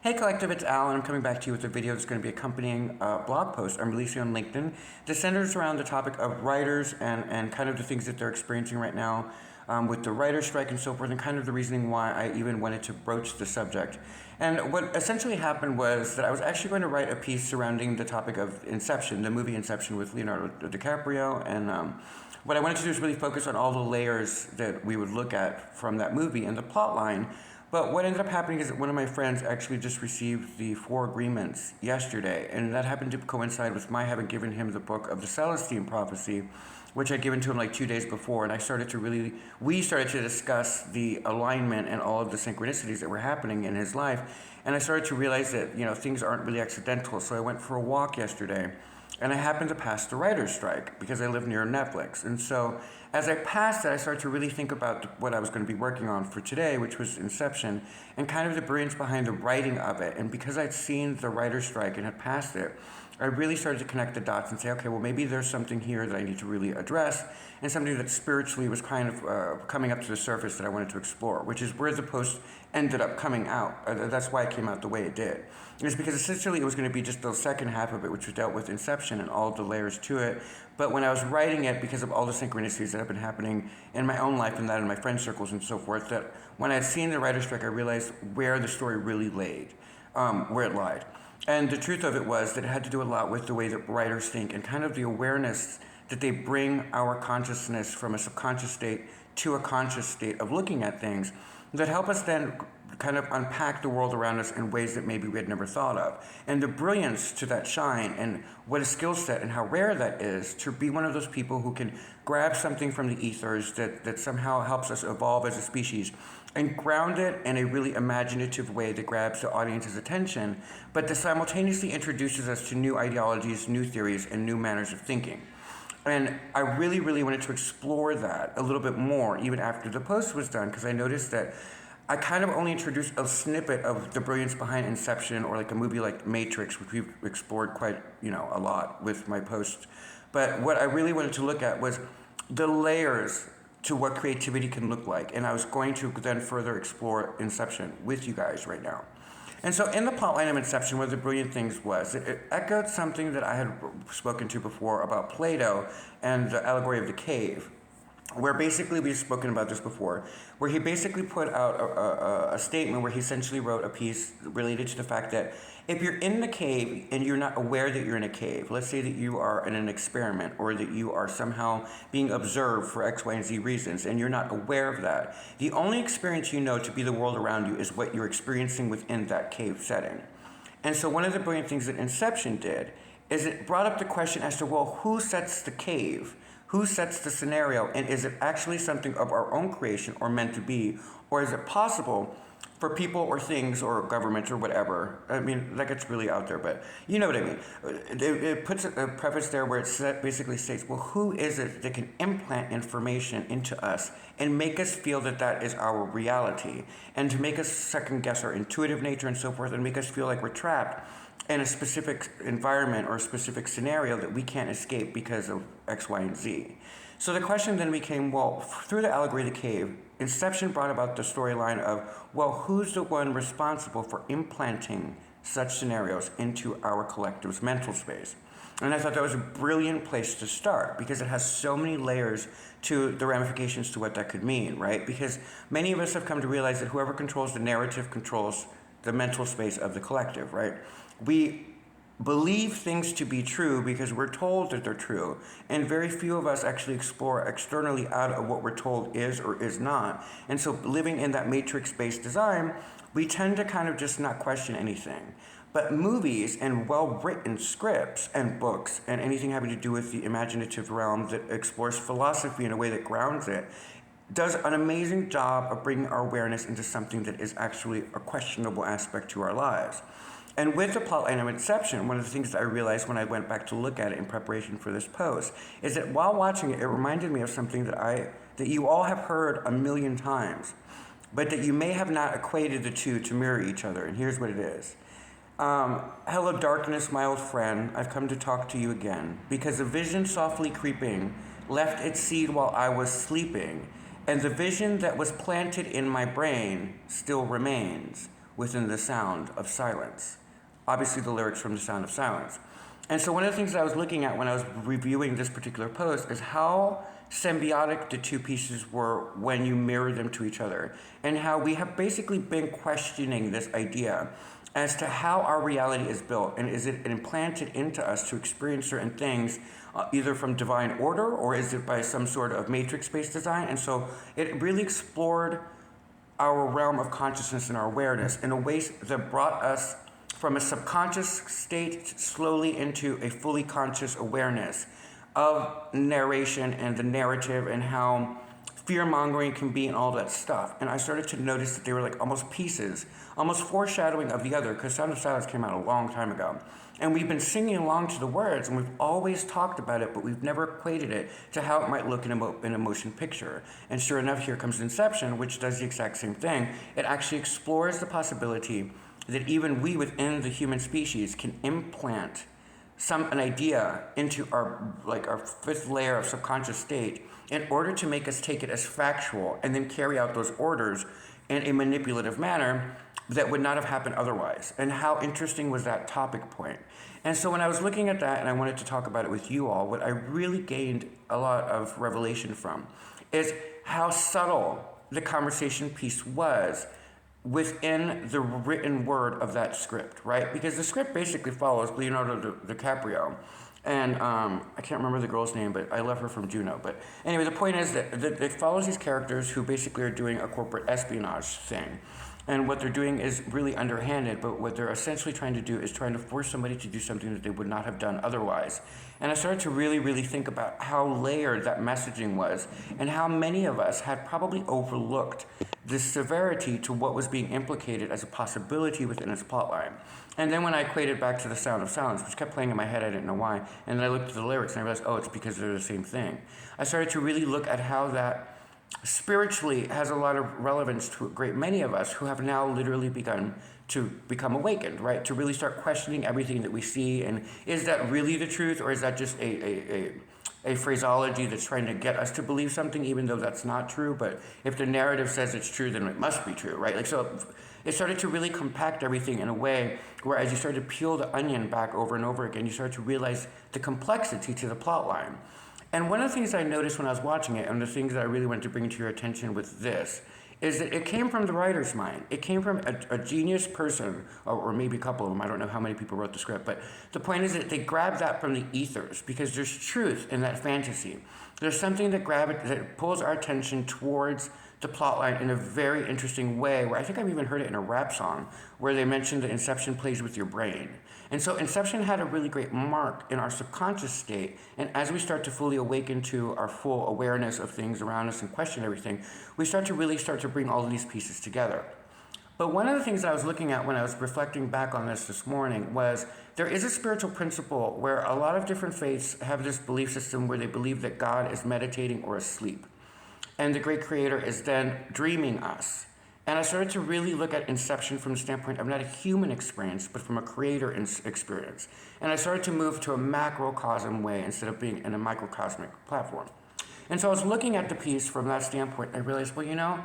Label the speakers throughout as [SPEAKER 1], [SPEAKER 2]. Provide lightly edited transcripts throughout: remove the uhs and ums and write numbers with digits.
[SPEAKER 1] Hey Collective, it's Al, and I'm coming back to you with a video that's going to be accompanying a blog post I'm releasing on LinkedIn that centers around the topic of writers and kind of the things that they're experiencing right now with the writer's strike and so forth, and kind of the reasoning why I even wanted to broach the subject. And what essentially happened was that I was actually going to write a piece surrounding the topic of Inception, the movie Inception with Leonardo DiCaprio, and what I wanted to do is really focus on all the layers that we would look at from that movie and the plot line. But what ended up happening is that one of my friends actually just received the Four Agreements yesterday, and that happened to coincide with my having given him the book of the Celestine Prophecy, which I'd given to him like 2 days before, and we started to discuss the alignment and all of the synchronicities that were happening in his life, and I started to realize that, things aren't really accidental, so I went for a walk yesterday, and I happened to pass the writer's strike because I live near Netflix. And so as I passed it, I started to really think about what I was going to be working on for today, which was Inception, and kind of the brilliance behind the writing of it. And because I'd seen the writer's strike and had passed it, I really started to connect the dots and say, okay, well, maybe there's something here that I need to really address, and something that spiritually was kind of coming up to the surface that I wanted to explore, which is where the post ended up coming out. That's why it came out the way it did. It's because essentially it was going to be just the second half of it, which was dealt with Inception and all of the layers to it. But when I was writing it, because of all the synchronicities that have been happening in my own life and that in my friend circles and so forth, that when I had seen the writer's strike, I realized where the story really laid, where it lied. And the truth of it was that it had to do a lot with the way that writers think and kind of the awareness that they bring our consciousness from a subconscious state to a conscious state of looking at things that help us then kind of unpack the world around us in ways that maybe we had never thought of. And the brilliance to that shine, and what a skill set and how rare that is to be one of those people who can grab something from the ethers that somehow helps us evolve as a species and ground it in a really imaginative way that grabs the audience's attention, but that simultaneously introduces us to new ideologies, new theories, and new manners of thinking. And I really, really wanted to explore that a little bit more even after the post was done, because I noticed that I kind of only introduced a snippet of the brilliance behind Inception, or like a movie like Matrix, which we've explored quite, a lot with my post. But what I really wanted to look at was the layers to what creativity can look like. And I was going to then further explore Inception with you guys right now. And so in the plotline of Inception, one of the brilliant things was it echoed something that I had spoken to before about Plato and the allegory of the cave, where basically, we've spoken about this before, where he basically put out a statement where he essentially wrote a piece related to the fact that if you're in the cave and you're not aware that you're in a cave, let's say that you are in an experiment or that you are somehow being observed for X, Y, and Z reasons, and you're not aware of that, the only experience you know to be the world around you is what you're experiencing within that cave setting. And so one of the brilliant things that Inception did is it brought up the question as to, well, who sets the cave? Who sets the scenario, and is it actually something of our own creation or meant to be, or is it possible for people or things or governments or whatever? I mean, that gets really out there, but you know what I mean. It puts a preface there where it basically states, well, who is it that can implant information into us and make us feel that that is our reality, and to make us second guess our intuitive nature and so forth, and make us feel like we're trapped in a specific environment or a specific scenario that we can't escape because of X, Y, and Z. So the question then became, well, through the allegory of the cave, Inception brought about the storyline of, well, who's the one responsible for implanting such scenarios into our collective's mental space? And I thought that was a brilliant place to start, because it has so many layers to the ramifications to what that could mean, right? Because many of us have come to realize that whoever controls the narrative controls the mental space of the collective, right? We believe things to be true because we're told that they're true, and very few of us actually explore externally out of what we're told is or is not. And so living in that matrix-based design, we tend to kind of just not question anything. But movies and well-written scripts and books and anything having to do with the imaginative realm that explores philosophy in a way that grounds it does an amazing job of bringing our awareness into something that is actually a questionable aspect to our lives. And with the plotline of Inception, one of the things that I realized when I went back to look at it in preparation for this post is that while watching it, it reminded me of something that you all have heard a million times, but that you may have not equated the two to mirror each other. And here's what it is. Hello, darkness, my old friend. I've come to talk to you again, because a vision softly creeping left its seed while I was sleeping, and the vision that was planted in my brain still remains. within the sound of silence. Obviously, the lyrics from The Sound of Silence. And so one of the things that I was looking at when I was reviewing this particular post is how symbiotic the two pieces were when you mirror them to each other, and how we have basically been questioning this idea as to how our reality is built, and is it implanted into us to experience certain things either from divine order, or is it by some sort of matrix-based design? And so it really explored our realm of consciousness and our awareness in a way that brought us from a subconscious state slowly into a fully conscious awareness of narration and the narrative, and how fear-mongering can be and all that stuff. And I started to notice that they were like almost pieces, almost foreshadowing of the other, because Sound of Silence came out a long time ago. And we've been singing along to the words, and we've always talked about it, but we've never equated it to how it might look in a motion picture. And sure enough, here comes Inception, which does the exact same thing. It actually explores the possibility that even we within the human species can implant an idea into our fifth layer of subconscious state in order to make us take it as factual and then carry out those orders in a manipulative manner that would not have happened otherwise. And how interesting was that topic point? And so when I was looking at that and I wanted to talk about it with you all, what I really gained a lot of revelation from is how subtle the conversation piece was within the written word of that script, right? Because the script basically follows Leonardo DiCaprio, and I can't remember the girl's name, but I love her from Juno. But anyway, the point is that it follows these characters who basically are doing a corporate espionage thing. And what they're doing is really underhanded, but what they're essentially trying to do is trying to force somebody to do something that they would not have done otherwise. And I started to really, really think about how layered that messaging was, and how many of us had probably overlooked the severity to what was being implicated as a possibility within its plotline. And then when I equated back to The Sound of Silence, which kept playing in my head, I didn't know why, and then I looked at the lyrics and I realized, oh, it's because they're the same thing. I started to really look at how that spiritually has a lot of relevance to a great many of us who have now literally begun to become awakened, right? To really start questioning everything that we see, and is that really the truth, or is that just a phraseology that's trying to get us to believe something even though that's not true? But if the narrative says it's true, then it must be true, right? Like, so it started to really compact everything in a way where as you started to peel the onion back over and over again, you start to realize the complexity to the plot line. And one of the things I noticed when I was watching it, and the things that I really wanted to bring to your attention with this, is that it came from the writer's mind. It came from a genius person, or maybe a couple of them. I don't know how many people wrote the script, but the point is that they grabbed that from the ethers, because there's truth in that fantasy. There's something that pulls our attention towards the plotline in a very interesting way, where I think I've even heard it in a rap song, where they mentioned that Inception plays with your brain. And so Inception had a really great mark in our subconscious state, and as we start to fully awaken to our full awareness of things around us and question everything, we start to bring all of these pieces together. But one of the things I was looking at when I was reflecting back on this morning was there is a spiritual principle where a lot of different faiths have this belief system where they believe that God is meditating or asleep, and the great creator is then dreaming us. And I started to really look at Inception from the standpoint of not a human experience, but from a creator experience. And I started to move to a macrocosm way instead of being in a microcosmic platform. And so I was looking at the piece from that standpoint, and I realized, well, you know,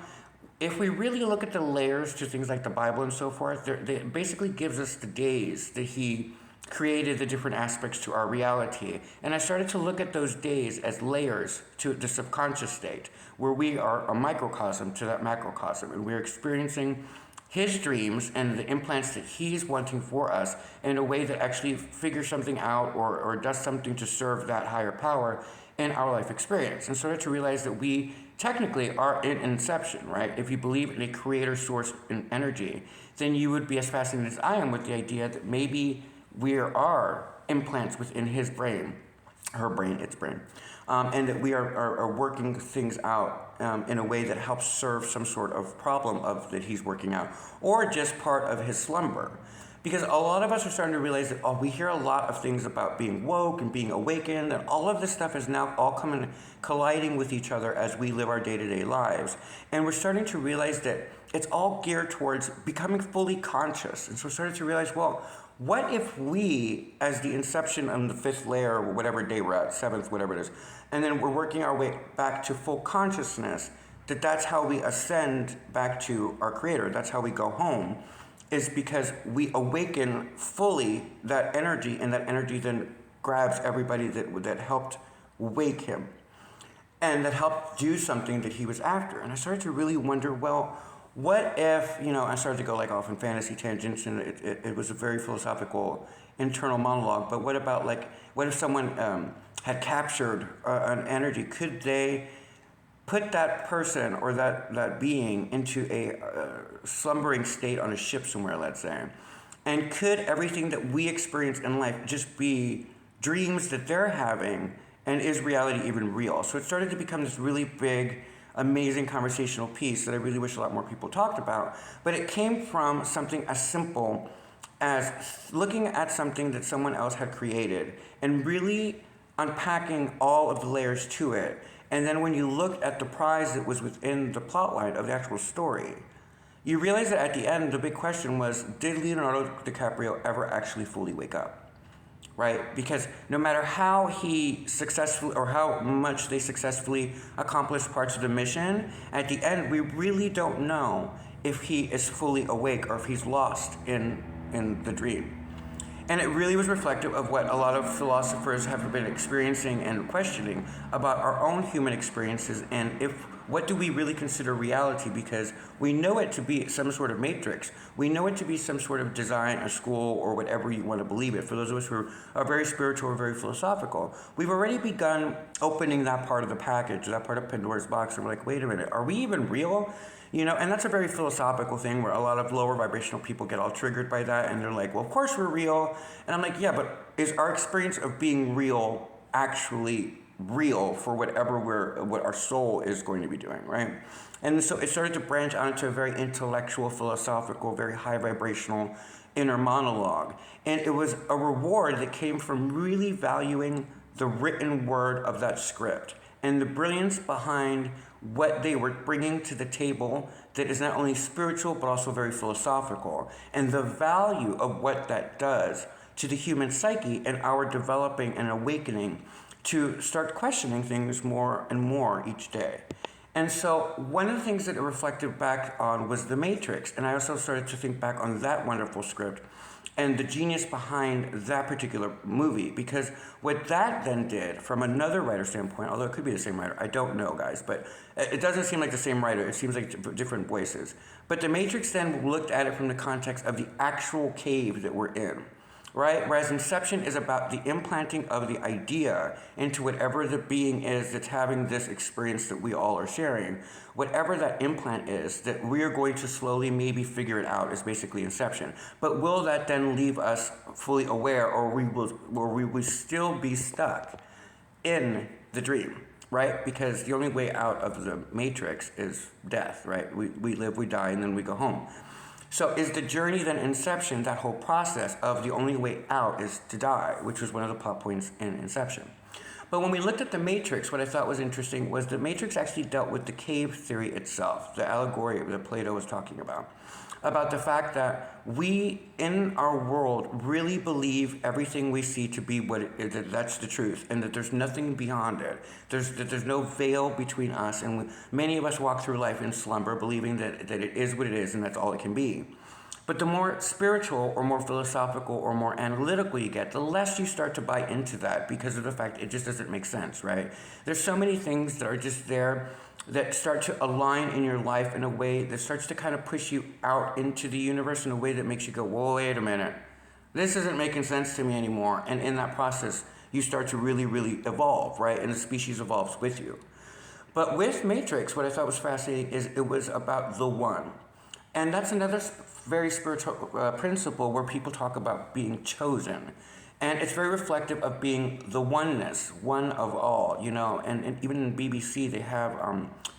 [SPEAKER 1] if we really look at the layers to things like the Bible and so forth, it basically gives us the days that he created the different aspects to our reality. And I started to look at those days as layers to the subconscious state, where we are a microcosm to that macrocosm, and we're experiencing his dreams and the implants that he's wanting for us in a way that actually figures something out or does something to serve that higher power in our life experience. And started to realize that we technically are in Inception, right? If you believe in a creator source in energy, then you would be as fascinated as I am with the idea that maybe we are implants within his brain, her brain, its brain, and that we are working things out in a way that helps serve some sort of problem that he's working out, or just part of his slumber. Because a lot of us are starting to realize that, we hear a lot of things about being woke and being awakened, and all of this stuff is now all colliding with each other as we live our day-to-day lives. And we're starting to realize that it's all geared towards becoming fully conscious. And so we're starting to realize, well, what if we, as the inception on the fifth layer, or whatever day we're at, seventh, whatever it is, and then we're working our way back to full consciousness, that's how we ascend back to our creator, that's how we go home. is because we awaken fully that energy, and that energy then grabs everybody that helped wake him and that helped do something that he was after. And I started to really wonder, well, what if, I started to go like off in fantasy tangents, and it was a very philosophical internal monologue, but what if someone had captured an energy? Could they put that person or that being into a slumbering state on a ship somewhere, let's say? And could everything that we experience in life just be dreams that they're having, and is reality even real? So it started to become this really big, amazing conversational piece that I really wish a lot more people talked about. But it came from something as simple as looking at something that someone else had created and really unpacking all of the layers to it. And then when you looked at the prize that was within the plotline of the actual story, you realize that at the end, the big question was, did Leonardo DiCaprio ever actually fully wake up? Right? Because no matter how he successfully, or how much they successfully accomplish parts of the mission, at the end, we really don't know if he is fully awake or if he's lost in the dream. And it really was reflective of what a lot of philosophers have been experiencing and questioning about our own human experiences, and what do we really consider reality, because we know it to be some sort of matrix. We know it to be some sort of design or school or whatever you want to believe it. For those of us who are very spiritual or very philosophical, we've already begun opening that part of the package, that part of Pandora's box, and we're like, wait a minute, are we even real? And that's a very philosophical thing where a lot of lower vibrational people get all triggered by that, and they're like, well, of course we're real. And I'm like, yeah, but is our experience of being real actually real for what our soul is going to be doing, right? And so it started to branch out into a very intellectual, philosophical, very high vibrational inner monologue. And it was a reward that came from really valuing the written word of that script and the brilliance behind what they were bringing to the table that is not only spiritual but also very philosophical, and the value of what that does to the human psyche and our developing and awakening to start questioning things more and more each day. And so one of the things that it reflected back on was The Matrix, and I also started to think back on that wonderful script and the genius behind that particular movie, because what that then did from another writer standpoint, although it could be the same writer, I don't know, guys, but it doesn't seem like the same writer. It seems like different voices. But The Matrix then looked at it from the context of the actual cave that we're in, right? Whereas Inception is about the implanting of the idea into whatever the being is that's having this experience that we all are sharing. Whatever that implant is, that we are going to slowly maybe figure it out, is basically Inception. But will that then leave us fully aware, or we will still be stuck in the dream, right? Because the only way out of the Matrix is death, right? We live, we die, and then we go home. So is the journey then Inception, that whole process of the only way out is to die, which was one of the plot points in Inception. But when we looked at The Matrix, what I thought was interesting was The Matrix actually dealt with the cave theory itself, the allegory that Plato was talking about the fact that we, in our world, really believe everything we see to be what it is, that that's the truth, and that there's nothing beyond it. There's no veil between us, and many of us walk through life in slumber, believing that it is what it is, and that's all it can be. But the more spiritual or more philosophical or more analytical you get, the less you start to buy into that, because of the fact it just doesn't make sense, right? There's so many things that are just there that start to align in your life in a way that starts to kind of push you out into the universe in a way that makes you go, whoa, wait a minute. This isn't making sense to me anymore. And in that process, you start to really, really evolve, right? And the species evolves with you. But with Matrix, what I thought was fascinating is it was about the one. And that's another very spiritual principle where people talk about being chosen. And it's very reflective of being the oneness, one of all, and even in BBC, they have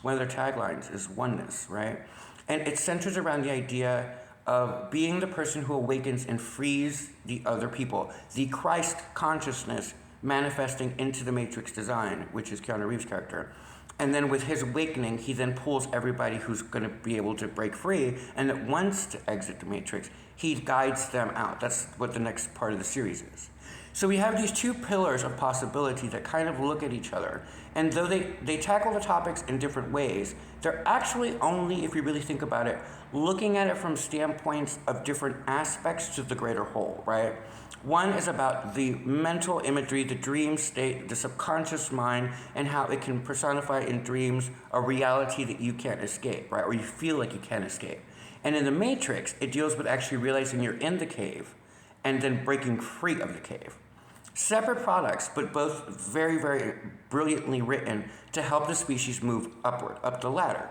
[SPEAKER 1] one of their taglines is oneness, right? And it centers around the idea of being the person who awakens and frees the other people, the Christ consciousness manifesting into the Matrix design, which is Keanu Reeves' character. And then with his awakening, he then pulls everybody who's going to be able to break free and that wants to exit the Matrix. He guides them out. That's what the next part of the series is. So we have these two pillars of possibility that kind of look at each other. And though they tackle the topics in different ways, they're actually only, if you really think about it, looking at it from standpoints of different aspects to the greater whole, right? One is about the mental imagery, the dream state, the subconscious mind, and how it can personify in dreams a reality that you can't escape, right? Or you feel like you can't escape. And in the Matrix, it deals with actually realizing you're in the cave and then breaking free of the cave. Separate products, but both very, very brilliantly written to help the species move upward, up the ladder.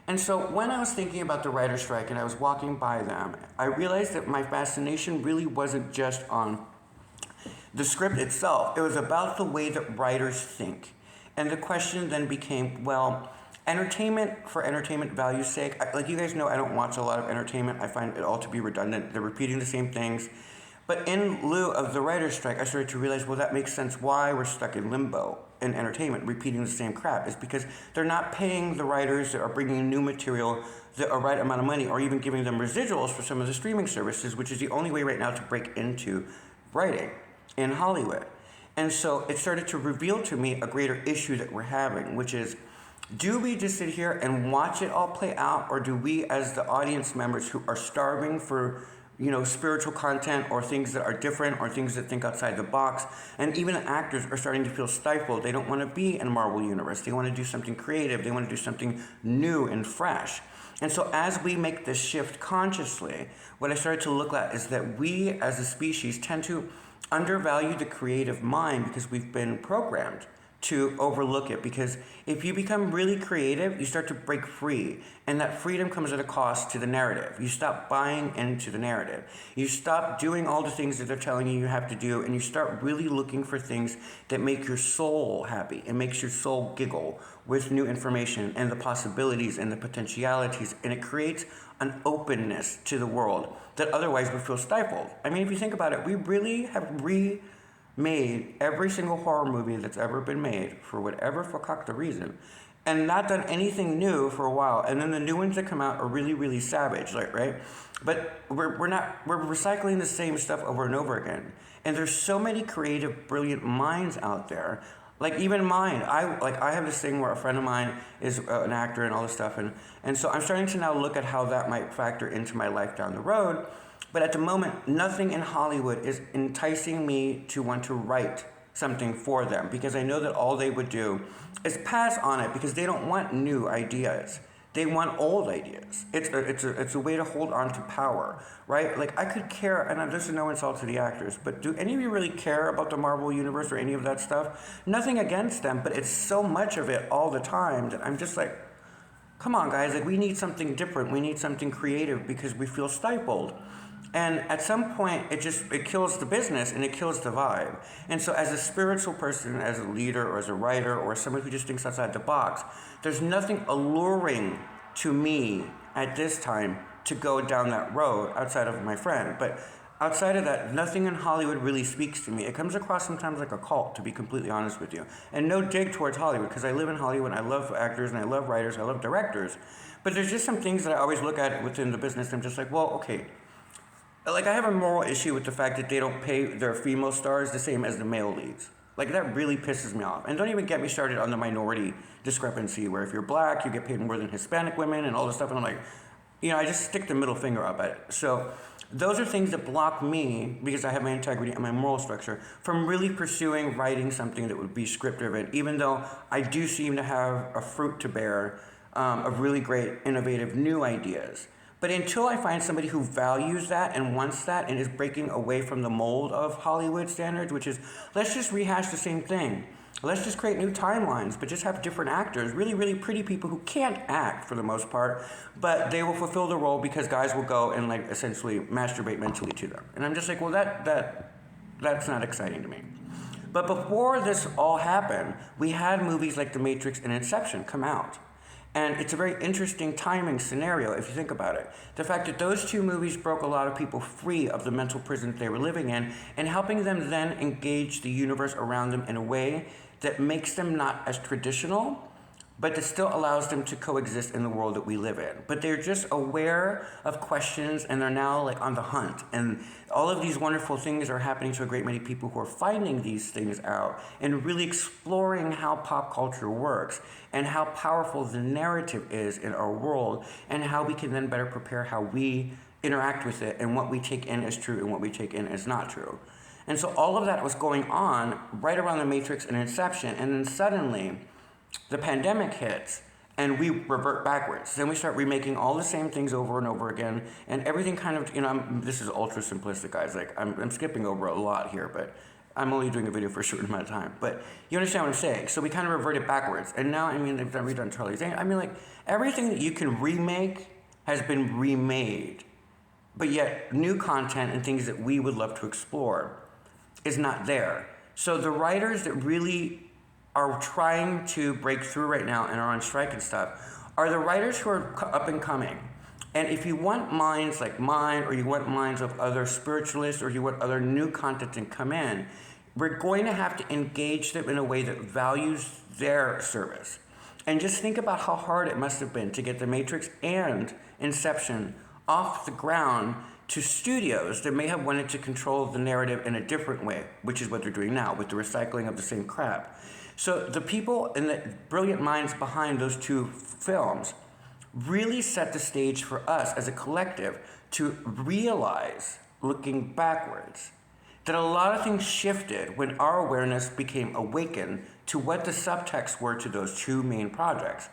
[SPEAKER 1] And so when I was thinking about the writer's strike and I was walking by them, I realized that my fascination really wasn't just on the script itself. It was about the way that writers think. And the question then became, well, entertainment for entertainment value's sake, like you guys know, I don't watch a lot of entertainment. I find it all to be redundant. They're repeating the same things. But in lieu of the writer's strike, I started to realize, well, that makes sense why we're stuck in limbo in entertainment, repeating the same crap. Is because they're not paying the writers that are bringing new material the right amount of money, or even giving them residuals for some of the streaming services, which is the only way right now to break into writing in Hollywood. And so it started to reveal to me a greater issue that we're having, which is, do we just sit here and watch it all play out, or do we, as the audience members who are starving for spiritual content or things that are different or things that think outside the box, and even actors are starting to feel stifled. They don't want to be in a Marvel universe. They want to do something creative. They want to do something new and fresh. And so as we make this shift consciously, what I started to look at is that we as a species tend to undervalue the creative mind because we've been programmed to overlook it. Because if you become really creative, you start to break free, and that freedom comes at a cost to the narrative. You stop buying into the narrative. You stop doing all the things that they're telling you have to do, and you start really looking for things that make your soul happy and makes your soul giggle with new information and the possibilities and the potentialities, and it creates an openness to the world that otherwise would feel stifled. I mean, if you think about it, we really have made every single horror movie that's ever been made for whatever the reason, and not done anything new for a while. And then the new ones that come out are really, really savage, like, right? But we're recycling the same stuff over and over again. And there's so many creative, brilliant minds out there. Like even mine, I have this thing where a friend of mine is an actor and all this stuff, and so I'm starting to now look at how that might factor into my life down the road. But at the moment, nothing in Hollywood is enticing me to want to write something for them, because I know that all they would do is pass on it because they don't want new ideas. They want old ideas. It's a way to hold on to power, right? Like I could care, and this is no insult to the actors, but do any of you really care about the Marvel universe or any of that stuff? Nothing against them, but it's so much of it all the time that I'm just like, come on guys, like we need something different. We need something creative because we feel stifled. And at some point, it kills the business and it kills the vibe. And so as a spiritual person, as a leader or as a writer or someone who just thinks outside the box, there's nothing alluring to me at this time to go down that road outside of my friend. But outside of that, nothing in Hollywood really speaks to me. It comes across sometimes like a cult, to be completely honest with you. And no dig towards Hollywood, because I live in Hollywood and I love actors and I love writers, I love directors. But there's just some things that I always look at within the business and I'm just like, well, okay. Like, I have a moral issue with the fact that they don't pay their female stars the same as the male leads. Like, that really pisses me off. And don't even get me started on the minority discrepancy, where if you're black, you get paid more than Hispanic women and all this stuff. And I'm like, I just stick the middle finger up at it. So those are things that block me, because I have my integrity and my moral structure, from really pursuing writing something that would be script-driven, even though I do seem to have a fruit to bear of really great, innovative, new ideas. But until I find somebody who values that and wants that and is breaking away from the mold of Hollywood standards, which is, let's just rehash the same thing. Let's just create new timelines, but just have different actors, really, really pretty people who can't act for the most part, but they will fulfill the role because guys will go and like essentially masturbate mentally to them. And I'm just like, well, that's not exciting to me. But before this all happened, we had movies like The Matrix and Inception come out. And it's a very interesting timing scenario if you think about it. The fact that those two movies broke a lot of people free of the mental prison they were living in, and helping them then engage the universe around them in a way that makes them not as traditional, but it still allows them to coexist in the world that we live in. But they're just aware of questions, and they're now like on the hunt. And all of these wonderful things are happening to a great many people who are finding these things out and really exploring how pop culture works and how powerful the narrative is in our world, and how we can then better prepare how we interact with it and what we take in as true and what we take in as not true. And so all of that was going on right around the Matrix and Inception, and then suddenly the pandemic hits and we revert backwards. Then we start remaking all the same things over and over again, and everything kind of, this is ultra simplistic, guys. Like, I'm skipping over a lot here, but I'm only doing a video for a certain amount of time. But you understand what I'm saying? So we kind of reverted backwards. And now, they've redone Charlie's Angels. Like, everything that you can remake has been remade. But yet, new content and things that we would love to explore is not there. So the writers that really are trying to break through right now and are on strike and stuff are the writers who are up and coming. And if you want minds like mine, or you want minds of other spiritualists, or you want other new content to come in, we're going to have to engage them in a way that values their service. And just think about how hard it must have been to get The Matrix and Inception off the ground to studios that may have wanted to control the narrative in a different way, which is what they're doing now with the recycling of the same crap. So the people and the brilliant minds behind those two films really set the stage for us as a collective to realize, looking backwards, that a lot of things shifted when our awareness became awakened to what the subtexts were to those two main projects,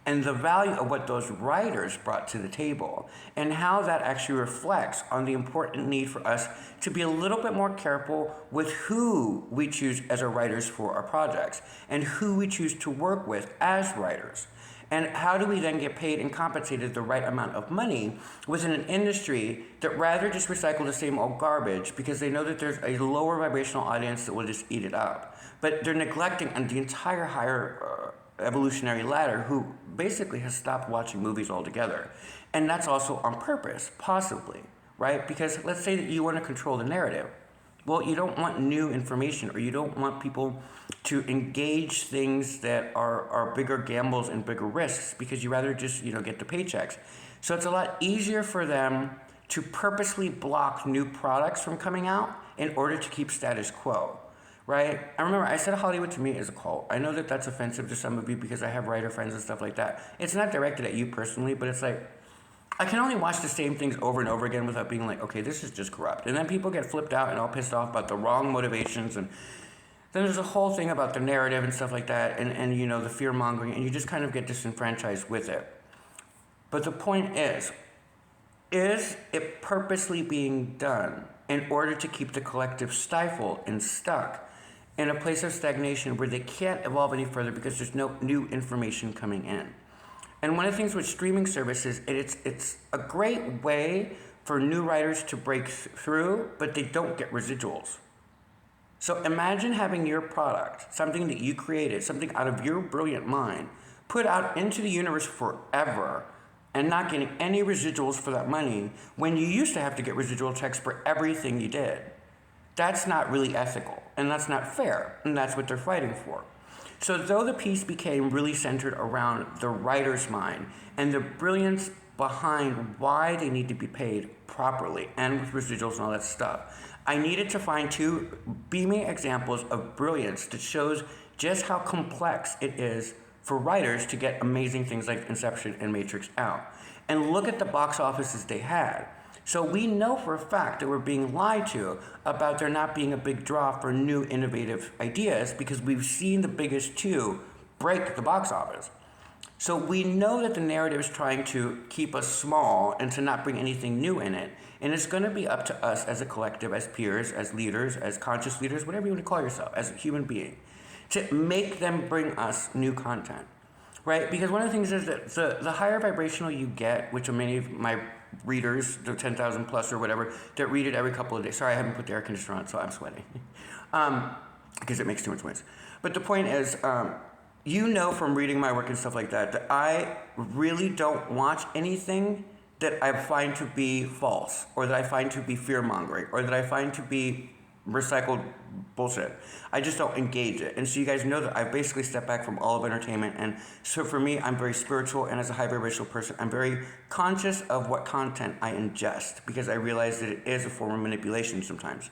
[SPEAKER 1] and the value of what those writers brought to the table, and how that actually reflects on the important need for us to be a little bit more careful with who we choose as our writers for our projects, and who we choose to work with as writers. And how do we then get paid and compensated the right amount of money within an industry that rather just recycle the same old garbage because they know that there's a lower vibrational audience that will just eat it up. But they're neglecting the entire higher evolutionary ladder, who basically has stopped watching movies altogether. And that's also on purpose, possibly, right? Because let's say that you want to control the narrative. Well, you don't want new information, or you don't want people to engage things that are bigger gambles and bigger risks, because you rather just, get the paychecks. So it's a lot easier for them to purposely block new products from coming out in order to keep status quo. Right? I remember I said Hollywood to me is a cult. I know that that's offensive to some of you because I have writer friends and stuff like that. It's not directed at you personally, but it's like, I can only watch the same things over and over again without being like, okay, this is just corrupt. And then people get flipped out and all pissed off about the wrong motivations. And then there's a whole thing about the narrative and stuff like that, and the fear mongering, and you just kind of get disenfranchised with it. But the point is it purposely being done in order to keep the collective stifled and stuck in a place of stagnation where they can't evolve any further because there's no new information coming in? And one of the things with streaming services, it's a great way for new writers to break through, but they don't get residuals. So imagine having your product, something that you created, something out of your brilliant mind, put out into the universe forever, and not getting any residuals for that money when you used to have to get residual checks for everything you did. That's not really ethical, and that's not fair, and that's what they're fighting for. So though the piece became really centered around the writer's mind and the brilliance behind why they need to be paid properly and with residuals and all that stuff, I needed to find two beaming examples of brilliance that shows just how complex it is for writers to get amazing things like Inception and Matrix out. And look at the box offices they had. So we know for a fact that we're being lied to about there not being a big draw for new innovative ideas, because we've seen the biggest two break the box office. So we know that the narrative is trying to keep us small and to not bring anything new in it. And it's going to be up to us as a collective, as peers, as leaders, as conscious leaders, whatever you want to call yourself, as a human being, to make them bring us new content, right? Because one of the things is that the higher vibrational you get, which are many of my readers, the 10,000 plus or whatever, that read it every couple of days. Sorry, I haven't put the air conditioner on, so I'm sweating. Because it makes too much noise. But the point is, from reading my work and stuff like that I really don't watch anything that I find to be false, or that I find to be fear-mongering, or that I find to be recycled bullshit. I just don't engage it. And so you guys know that I've basically stepped back from all of entertainment. And so for me, I'm very spiritual, and as a high vibrational person, I'm very conscious of what content I ingest, because I realize that it is a form of manipulation sometimes.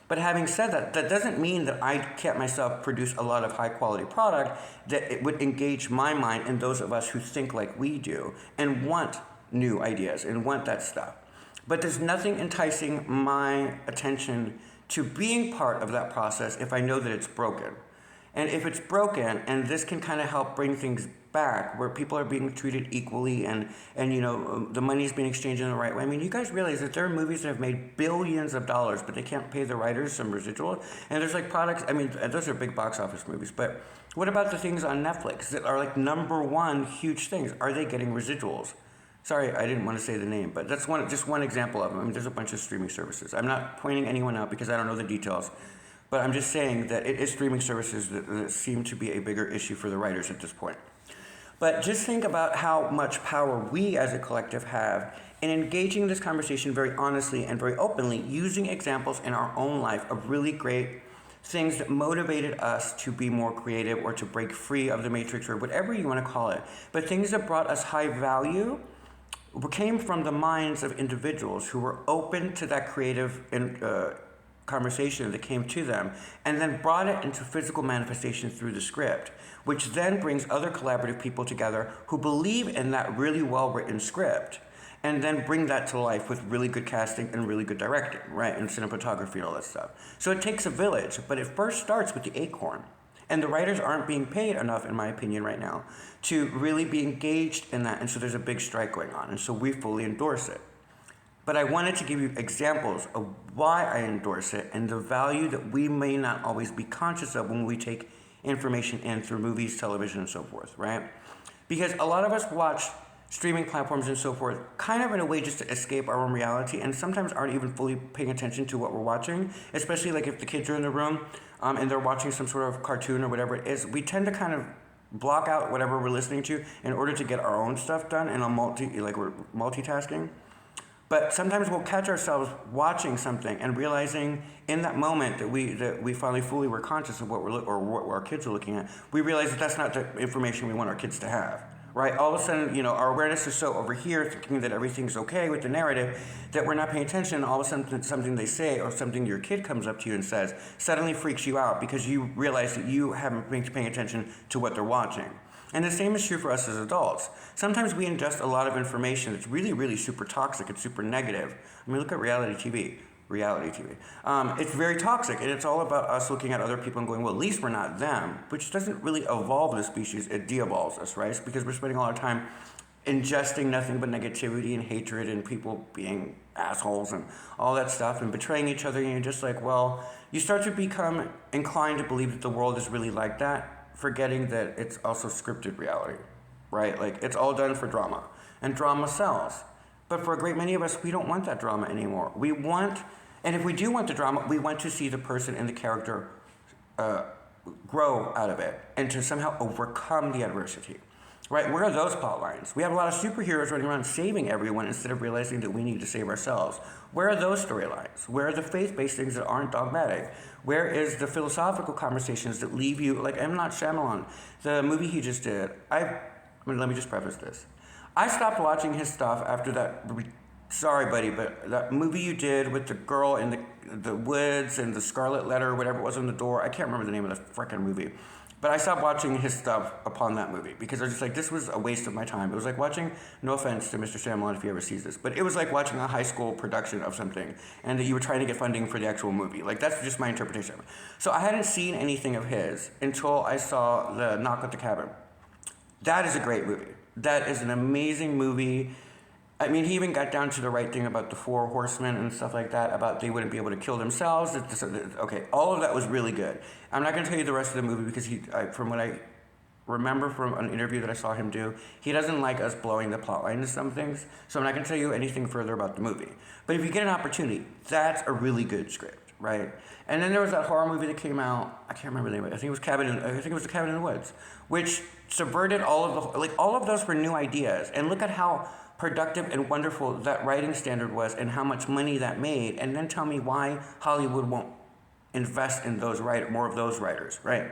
[SPEAKER 1] But having said that, that doesn't mean that I can't myself produce a lot of high quality product that it would engage my mind and those of us who think like we do and want new ideas and want that stuff. But there's nothing enticing my attention to being part of that process if I know that it's broken. And if it's broken, and this can kind of help bring things back where people are being treated equally, and the money's being exchanged in the right way. I mean, you guys realize that there are movies that have made billions of dollars, but they can't pay the writers some residual. And there's like products, I mean, those are big box office movies, but what about the things on Netflix that are like #1 huge things? Are they getting residuals? Sorry, I didn't want to say the name, but that's just one example of them. I mean, there's a bunch of streaming services. I'm not pointing anyone out because I don't know the details, but I'm just saying that it is streaming services that seem to be a bigger issue for the writers at this point. But just think about how much power we as a collective have in engaging this conversation very honestly and very openly, using examples in our own life of really great things that motivated us to be more creative or to break free of the matrix or whatever you want to call it. But things that brought us high value came from the minds of individuals who were open to that creative conversation that came to them, and then brought it into physical manifestation through the script, which then brings other collaborative people together who believe in that really well-written script, and then bring that to life with really good casting and really good directing, right, and cinematography and all that stuff. So it takes a village, but it first starts with the acorn. And the writers aren't being paid enough, in my opinion, right now, to really be engaged in that. And so there's a big strike going on. And so we fully endorse it. But I wanted to give you examples of why I endorse it and the value that we may not always be conscious of when we take information in through movies, television, and so forth, right? Because a lot of us watch streaming platforms and so forth kind of in a way just to escape our own reality, and sometimes aren't even fully paying attention to what we're watching, especially like if the kids are in the room and they're watching some sort of cartoon or whatever it is. We tend to kind of block out whatever we're listening to in order to get our own stuff done, and we're multitasking. But sometimes we'll catch ourselves watching something and realizing in that moment that we finally fully were conscious of what what our kids are looking at. We realize that that's not the information we want our kids to have. Right? All of a sudden, our awareness is so over here, thinking that everything's okay with the narrative, that we're not paying attention. All of a sudden, something they say or something your kid comes up to you and says suddenly freaks you out because you realize that you haven't been paying attention to what they're watching. And the same is true for us as adults. Sometimes we ingest a lot of information that's really, really super toxic and super negative. I mean, look at reality TV. It's very toxic, and it's all about us looking at other people and going, well, at least we're not them, which doesn't really evolve the species. It de-evolves us, right? Because we're spending all our time ingesting nothing but negativity and hatred and people being assholes and all that stuff and betraying each other. And you're just like, well, you start to become inclined to believe that the world is really like that, forgetting that it's also scripted reality, right? Like, it's all done for drama, and drama sells. But for a great many of us, we don't want that drama anymore. And if we do want the drama, we want to see the person and the character grow out of it and to somehow overcome the adversity, right? Where are those plot lines? We have a lot of superheroes running around saving everyone instead of realizing that we need to save ourselves. Where are those storylines? Where are the faith-based things that aren't dogmatic? Where is the philosophical conversations that leave you, like M. Night Shyamalan, the movie he just did? Let me just preface this. I stopped watching his stuff after that. Sorry, buddy, but that movie you did with the girl in the woods and the scarlet letter or whatever it was on the door, I can't remember the name of the frickin' movie. But I stopped watching his stuff upon that movie because I was just like, this was a waste of my time. It was like watching, no offense to Mr. Shyamalan if he ever sees this, but it was like watching a high school production of something and that you were trying to get funding for the actual movie. Like, that's just my interpretation of it. So I hadn't seen anything of his until I saw The Knock at the Cabin. That is a great movie. That is an amazing movie. I mean, he even got down to the right thing about the 4 horsemen and stuff like that, about they wouldn't be able to kill themselves. Okay, all of that was really good. I'm not going to tell you the rest of the movie because from what I remember from an interview that I saw him do, he doesn't like us blowing the plot line into some things, so I'm not going to tell you anything further about the movie. But if you get an opportunity, that's a really good script, right? And then there was that horror movie that came out, I can't remember the name of it, I think it was The Cabin in the Woods, which subverted all of those were new ideas. And look at how productive and wonderful that writing standard was and how much money that made, and then tell me why Hollywood won't invest in more of those writers, right?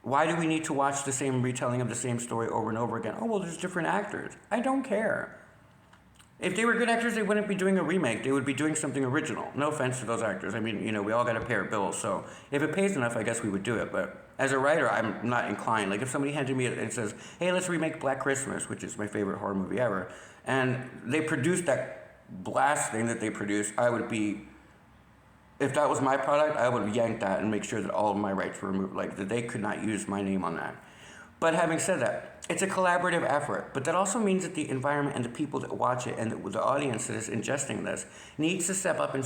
[SPEAKER 1] Why do we need to watch the same retelling of the same story over and over again? Oh, well, there's different actors. I don't care. If they were good actors, they wouldn't be doing a remake. They would be doing something original. No offense to those actors. I mean, we all got to pay our bills. So if it pays enough, I guess we would do it. But as a writer, I'm not inclined. Like if somebody handed me it and says, hey, let's remake Black Christmas, which is my favorite horror movie ever, and they produced that blast thing that they produced, I would be, if that was my product, I would yank that and make sure that all of my rights were removed. Like that they could not use my name on that. But having said that, it's a collaborative effort. But that also means that the environment and the people that watch it and the audience that is ingesting this needs to step up and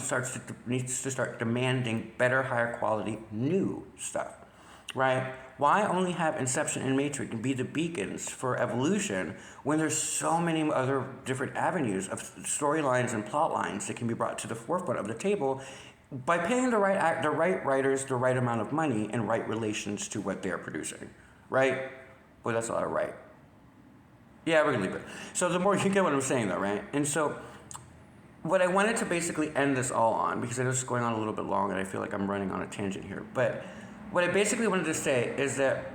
[SPEAKER 1] needs to start demanding better, higher quality, new stuff, right? Why only have Inception and Matrix be the beacons for evolution when there's so many other different avenues of storylines and plot lines that can be brought to the forefront of the table by paying the right writers the right amount of money and right relations to what they're producing, right? Boy, that's a lot of right. Yeah, we're gonna leave it. So the more you get what I'm saying though, right? And so what I wanted to basically end this all on, because I know it's going on a little bit long and I feel like I'm running on a tangent here, but what I basically wanted to say is that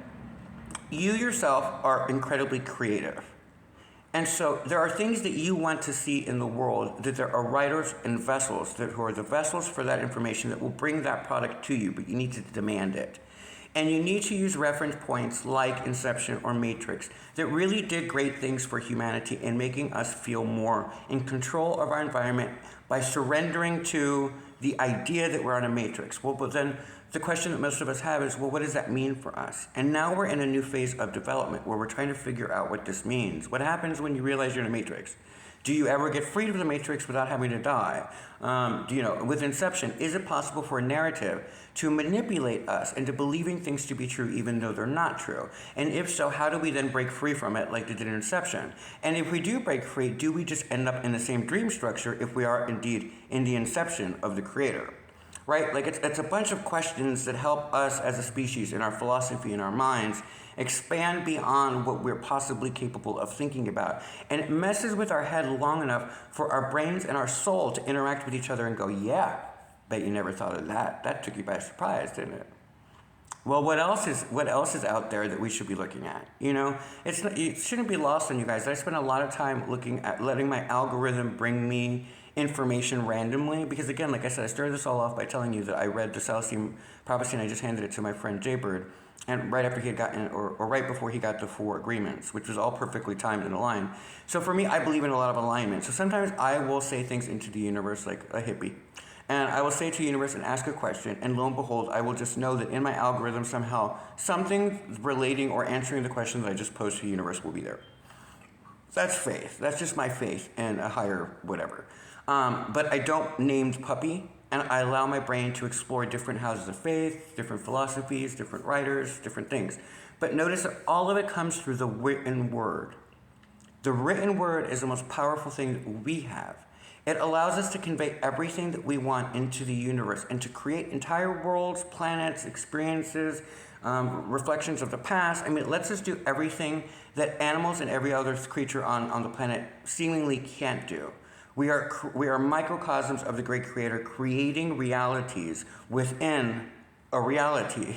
[SPEAKER 1] you yourself are incredibly creative. And so there are things that you want to see in the world, that there are writers and vessels who are the vessels for that information that will bring that product to you, but you need to demand it. And you need to use reference points like Inception or Matrix that really did great things for humanity in making us feel more in control of our environment by surrendering to the idea that we're on a matrix. Well, but then the question that most of us have is, well, what does that mean for us? And now we're in a new phase of development where we're trying to figure out what this means. What happens when you realize you're in a matrix? Do you ever get freed of the matrix without having to die? With Inception, is it possible for a narrative to manipulate us into believing things to be true even though they're not true? And if so, how do we then break free from it like they did in Inception? And if we do break free, do we just end up in the same dream structure if we are indeed in the inception of the creator? Right? Like it's a bunch of questions that help us as a species in our philosophy, in our minds, expand beyond what we're possibly capable of thinking about. And it messes with our head long enough for our brains and our soul to interact with each other and go, yeah, bet you never thought of that. That took you by surprise, didn't it? Well, what else is out there that we should be looking at? It shouldn't be lost on you guys. I spend a lot of time looking at letting my algorithm bring me information randomly, because again, like I said, I started this all off by telling you that I read the Celestine Prophecy and I just handed it to my friend Jaybird, and right after he had gotten, or right before he got the 4 agreements, which was all perfectly timed and aligned. So for me, I believe in a lot of alignment. So sometimes I will say things into the universe like a hippie, and I will say to the universe and ask a question, and lo and behold, I will just know that in my algorithm somehow something relating or answering the question that I just posed to the universe will be there. That's faith. That's just my faith and a higher whatever. But I don't named puppy, and I allow my brain to explore different houses of faith, different philosophies, different writers, different things. But notice that all of it comes through the written word. The written word is the most powerful thing that we have. It allows us to convey everything that we want into the universe and to create entire worlds, planets, experiences, reflections of the past. I mean, it lets us do everything that animals and every other creature on the planet seemingly can't do. We are microcosms of the great creator, creating realities within a reality.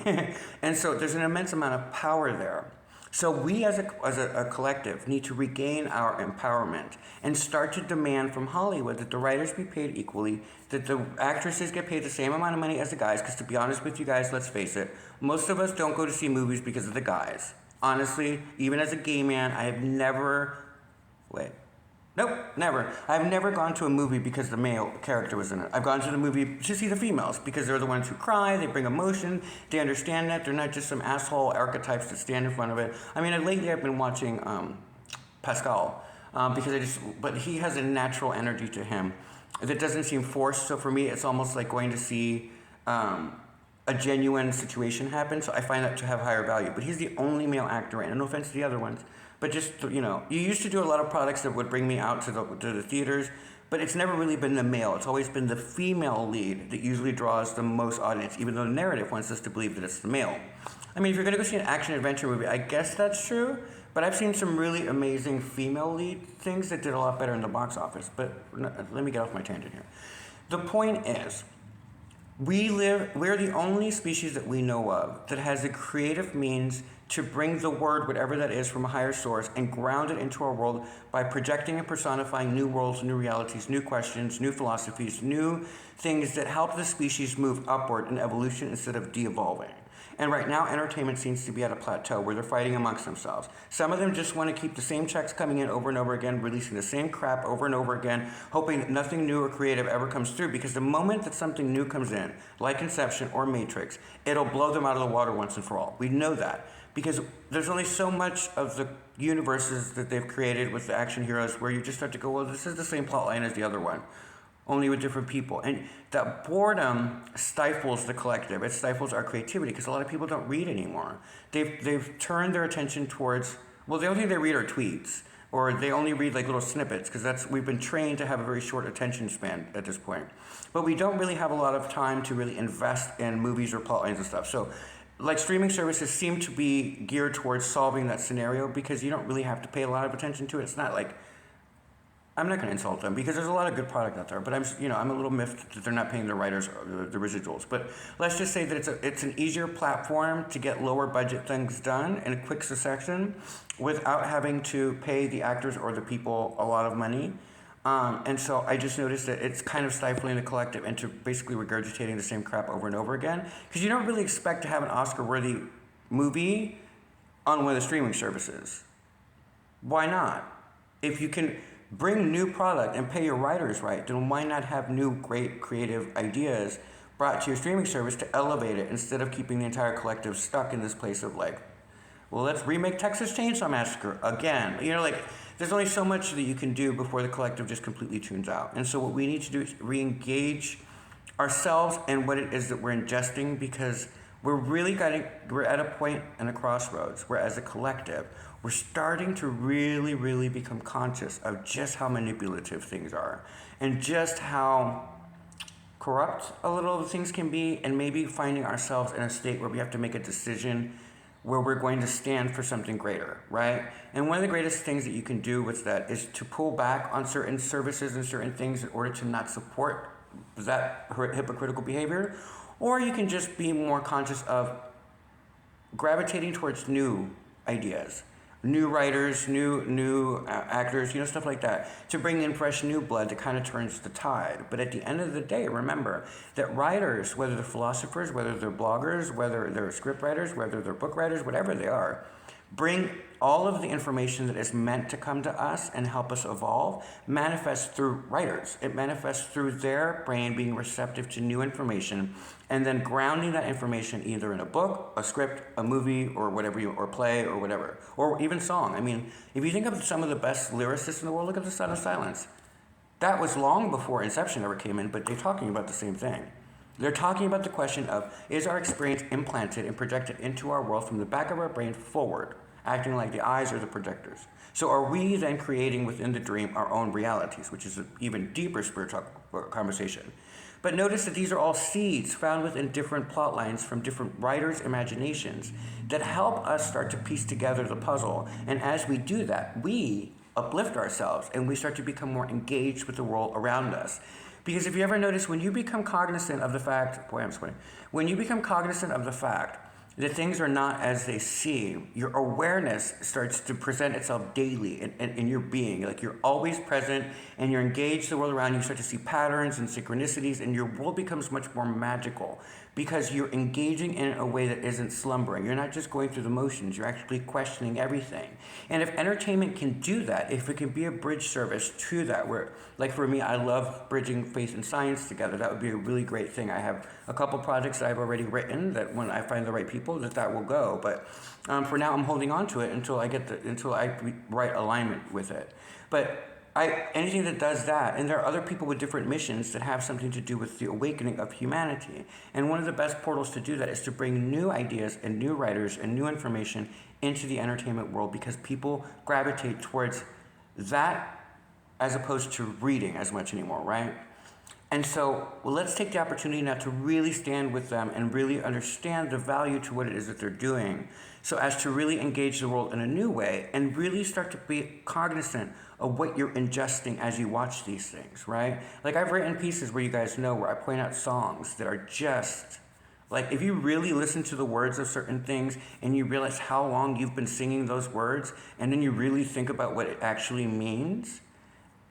[SPEAKER 1] And so there's an immense amount of power there. So we as a collective need to regain our empowerment and start to demand from Hollywood that the writers be paid equally, that the actresses get paid the same amount of money as the guys, because to be honest with you guys, let's face it, most of us don't go to see movies because of the guys. Honestly, even as a gay man, I have never... Nope, never. I've never gone to a movie because the male character was in it. I've gone to the movie to see the females because they're the ones who cry, they bring emotion, they understand that. They're not just some asshole archetypes that stand in front of it. I mean, lately I've been watching Pascal but he has a natural energy to him that doesn't seem forced. So for me, it's almost like going to see a genuine situation happen. So I find that to have higher value. But he's the only male actor, and no offense to the other ones. But just, you used to do a lot of products that would bring me out to the theaters, but it's never really been the male. It's always been the female lead that usually draws the most audience, even though the narrative wants us to believe that it's the male. I mean, if you're going to go see an action-adventure movie, I guess that's true, but I've seen some really amazing female lead things that did a lot better in the box office. But let me get off my tangent here. The point is, We're the only species that we know of that has the creative means to bring the word, whatever that is, from a higher source and ground it into our world by projecting and personifying new worlds, new realities, new questions, new philosophies, new things that help the species move upward in evolution instead of de-evolving. And right now, entertainment seems to be at a plateau where they're fighting amongst themselves. Some of them just want to keep the same checks coming in over and over again, releasing the same crap over and over again, hoping that nothing new or creative ever comes through. Because the moment that something new comes in, like Inception or Matrix, it'll blow them out of the water once and for all. We know that. Because there's only so much of the universes that they've created with the action heroes where you just start to go, well, this is the same plot line as the other one, only with different people. And that boredom stifles the collective. It stifles our creativity because a lot of people don't read anymore. They've turned their attention towards, well, the only thing they read are tweets, or they only read like little snippets because we've been trained to have a very short attention span at this point. But we don't really have a lot of time to really invest in movies or plot lines and stuff. So like streaming services seem to be geared towards solving that scenario because you don't really have to pay a lot of attention to it. It's not like, I'm not going to insult them because there's a lot of good product out there, but I'm a little miffed that they're not paying the writers the residuals. But let's just say that it's an easier platform to get lower budget things done in a quick succession without having to pay the actors or the people a lot of money. And so I just noticed that it's kind of stifling the collective into basically regurgitating the same crap over and over again. Because you don't really expect to have an Oscar-worthy movie on one of the streaming services. Why not? If you can bring new product and pay your writers right, then why not have new great creative ideas brought to your streaming service to elevate it instead of keeping the entire collective stuck in this place of like, well, let's remake Texas Chainsaw Massacre again. There's only so much that you can do before the collective just completely tunes out. And so what we need to do is re-engage ourselves and what it is that we're ingesting, because we're at a point and a crossroads where as a collective, we're starting to really, really become conscious of just how manipulative things are and just how corrupt a little of the things can be, and maybe finding ourselves in a state where we have to make a decision where we're going to stand for something greater, right? And one of the greatest things that you can do with that is to pull back on certain services and certain things in order to not support that hypocritical behavior, or you can just be more conscious of gravitating towards new ideas, new writers, new actors, stuff like that, to bring in fresh new blood that kind of turns the tide. But at the end of the day, remember that writers, whether they're philosophers, whether they're bloggers, whether they're script writers, whether they're book writers, whatever they are, bring all of the information that is meant to come to us and help us evolve manifests through writers. It manifests through their brain being receptive to new information and then grounding that information either in a book, a script, a movie, or whatever or play or whatever, or even song. I mean, if you think of some of the best lyricists in the world, look at The Sound of Silence. That was long before Inception ever came in, but they're talking about the same thing. They're talking about the question of, is our experience implanted and projected into our world from the back of our brain forward, acting like the eyes are the projectors? So are we then creating within the dream our own realities, which is an even deeper spiritual conversation? But notice that these are all seeds found within different plot lines from different writers' imaginations that help us start to piece together the puzzle. And as we do that, we uplift ourselves and we start to become more engaged with the world around us. Because if you ever notice, when you become cognizant of the fact, when you become cognizant of the fact that things are not as they seem, your awareness starts to present itself daily in your being. Like you're always present and you're engaged in the world around you. You start to see patterns and synchronicities, and your world becomes much more magical because you're engaging in a way that isn't slumbering. You're not just going through the motions, you're actually questioning everything. And if entertainment can do that, if it can be a bridge service to that, where, like for me, I love bridging faith and science together, that would be a really great thing. I have a couple projects that I've already written that when I find the right people, that will go. But for now, I'm holding on to it until I right alignment with it. But anything that does that, and there are other people with different missions that have something to do with the awakening of humanity. And one of the best portals to do that is to bring new ideas and new writers and new information into the entertainment world, because people gravitate towards that as opposed to reading as much anymore, right? And so let's take the opportunity now to really stand with them and really understand the value to what it is that they're doing, so as to really engage the world in a new way and really start to be cognizant of what you're ingesting as you watch these things, right? Like, I've written pieces where you guys know where I point out songs that are just, like, if you really listen to the words of certain things and you realize how long you've been singing those words, and then you really think about what it actually means,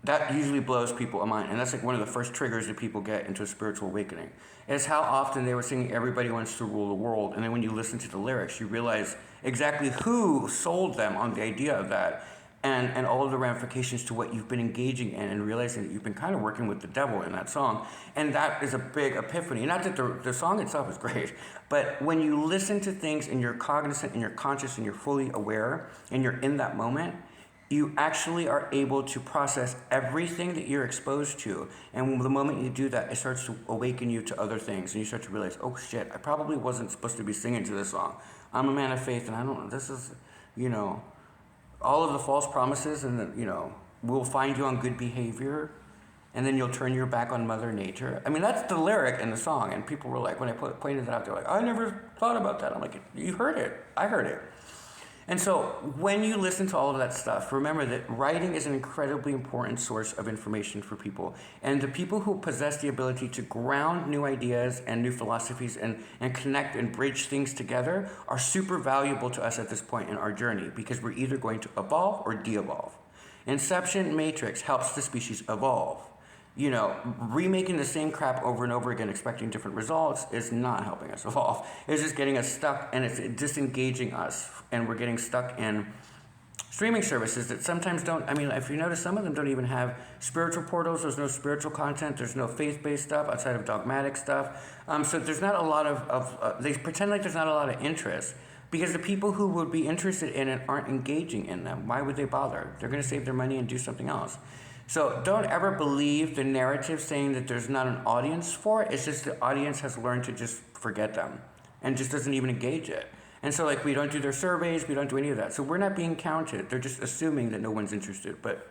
[SPEAKER 1] that usually blows people a mind. And that's like one of the first triggers that people get into a spiritual awakening. Is how often they were singing "Everybody Wants to Rule the World," and then when you listen to the lyrics, you realize exactly who sold them on the idea of that, and all of the ramifications to what you've been engaging in, and realizing that you've been kind of working with the devil in that song. And that is a big epiphany. Not that the song itself is great, but when you listen to things and you're cognizant and you're conscious and you're fully aware and you're in that moment, you actually are able to process everything that you're exposed to. And the moment you do that, it starts to awaken you to other things. And you start to realize, oh shit, I probably wasn't supposed to be singing to this song. I'm a man of faith, and I don't, this is, all of the false promises, and we'll find you on good behavior, and then you'll turn your back on Mother Nature. I mean, that's the lyric in the song. And people were like, when I pointed it out, they're like, I never thought about that. I'm like, you heard it. I heard it. And so when you listen to all of that stuff, remember that writing is an incredibly important source of information for people. And the people who possess the ability to ground new ideas and new philosophies and connect and bridge things together are super valuable to us at this point in our journey, because we're either going to evolve or de-evolve. Inception Matrix helps the species evolve. Remaking the same crap over and over again, expecting different results, is not helping us evolve. It's just getting us stuck, and it's disengaging us, and we're getting stuck in streaming services that sometimes don't, if you notice, some of them don't even have spiritual portals. There's no spiritual content. There's no faith-based stuff outside of dogmatic stuff. So there's not a lot of they pretend like there's not a lot of interest, because the people who would be interested in it aren't engaging in them. Why would they bother? They're going to save their money and do something else. So don't ever believe the narrative saying that there's not an audience for it. It's just the audience has learned to just forget them and just doesn't even engage it. And so, we don't do their surveys, we don't do any of that. So we're not being counted. They're just assuming that no one's interested. But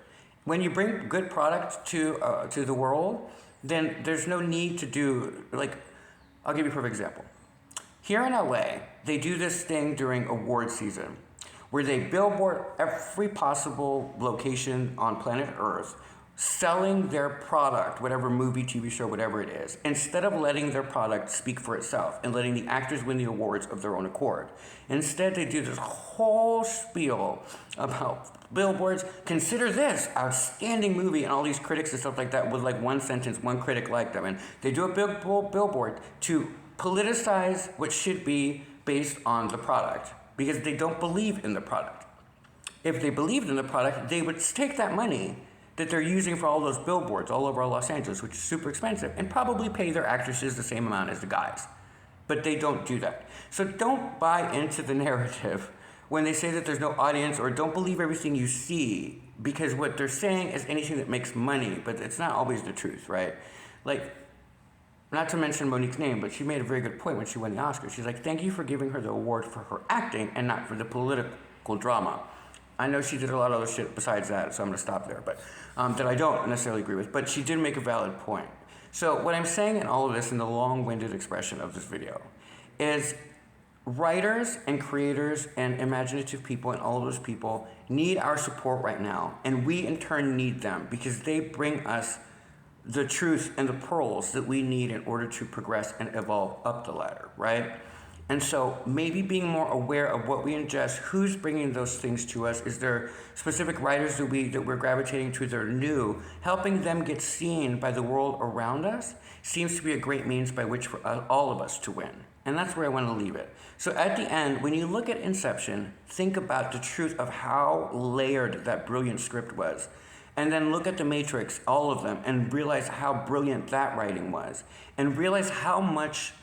[SPEAKER 1] when you bring good product to the world, then there's no need to do, I'll give you a perfect example. Here in LA, they do this thing during award season, where they billboard every possible location on planet Earth, selling their product, whatever movie, TV show, whatever it is, instead of letting their product speak for itself and letting the actors win the awards of their own accord. Instead, they do this whole spiel about billboards. Consider this outstanding movie, and all these critics and stuff like that with one sentence, one critic liked them. And they do a big billboard to politicize what should be based on the product, because they don't believe in the product. If they believed in the product, they would take that money that they're using for all those billboards all over Los Angeles, which is super expensive, and probably pay their actresses the same amount as the guys. But they don't do that. So don't buy into the narrative when they say that there's no audience, or don't believe everything you see, because what they're saying is anything that makes money, but it's not always the truth, right? Not to mention Monique's name, but she made a very good point when she won the Oscar. She's like, thank you for giving her the award for her acting and not for the political drama. I know she did a lot of other shit besides that, so I'm going to stop there, but that I don't necessarily agree with. But she did make a valid point. So what I'm saying in all of this, in the long-winded expression of this video, is writers and creators and imaginative people and all of those people need our support right now. And we, in turn, need them, because they bring us the truth and the pearls that we need in order to progress and evolve up the ladder, right? And so maybe being more aware of what we ingest, who's bringing those things to us, is there specific writers that we're gravitating to that are new, helping them get seen by the world around us seems to be a great means by which for all of us to win. And that's where I want to leave it. So at the end, when you look at Inception, think about the truth of how layered that brilliant script was. And then look at The Matrix, all of them, and realize how brilliant that writing was. And realize how much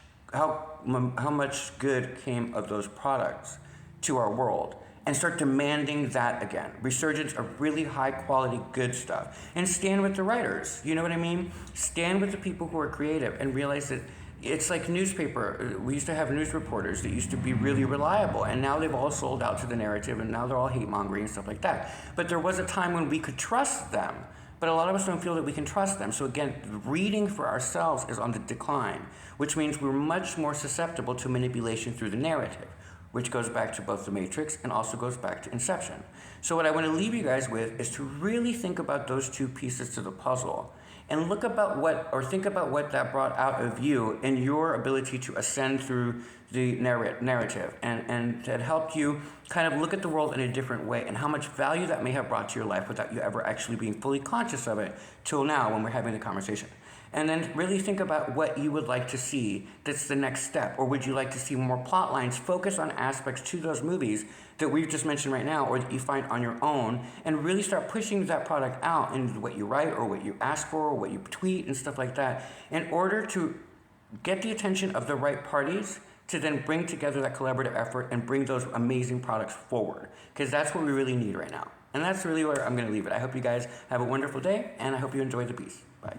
[SPEAKER 1] good came of those products to our world. And start demanding that again. Resurgence of really high quality, good stuff. And stand with the writers, you know what I mean? Stand with the people who are creative and realize that it's like newspaper. We used to have news reporters that used to be really reliable, and now they've all sold out to the narrative, and now they're all hate mongering and stuff like that. But there was a time when we could trust them but a lot of us don't feel that we can trust them. So again, reading for ourselves is on the decline, which means we're much more susceptible to manipulation through the narrative, which goes back to both The Matrix and also goes back to Inception. So what I want to leave you guys with is to really think about those two pieces to the puzzle and think about what that brought out of you and your ability to ascend through the narrative, and that helped you kind of look at the world in a different way, and how much value that may have brought to your life without you ever actually being fully conscious of it till now when we're having the conversation. And then really think about what you would like to see that's the next step. Or would you like to see more plot lines focus on aspects to those movies that we've just mentioned right now, or that you find on your own, and really start pushing that product out in what you write or what you ask for or what you tweet and stuff like that, in order to get the attention of the right parties to then bring together that collaborative effort and bring those amazing products forward. Because that's what we really need right now. And that's really where I'm going to leave it. I hope you guys have a wonderful day, and I hope you enjoy the piece. Bye.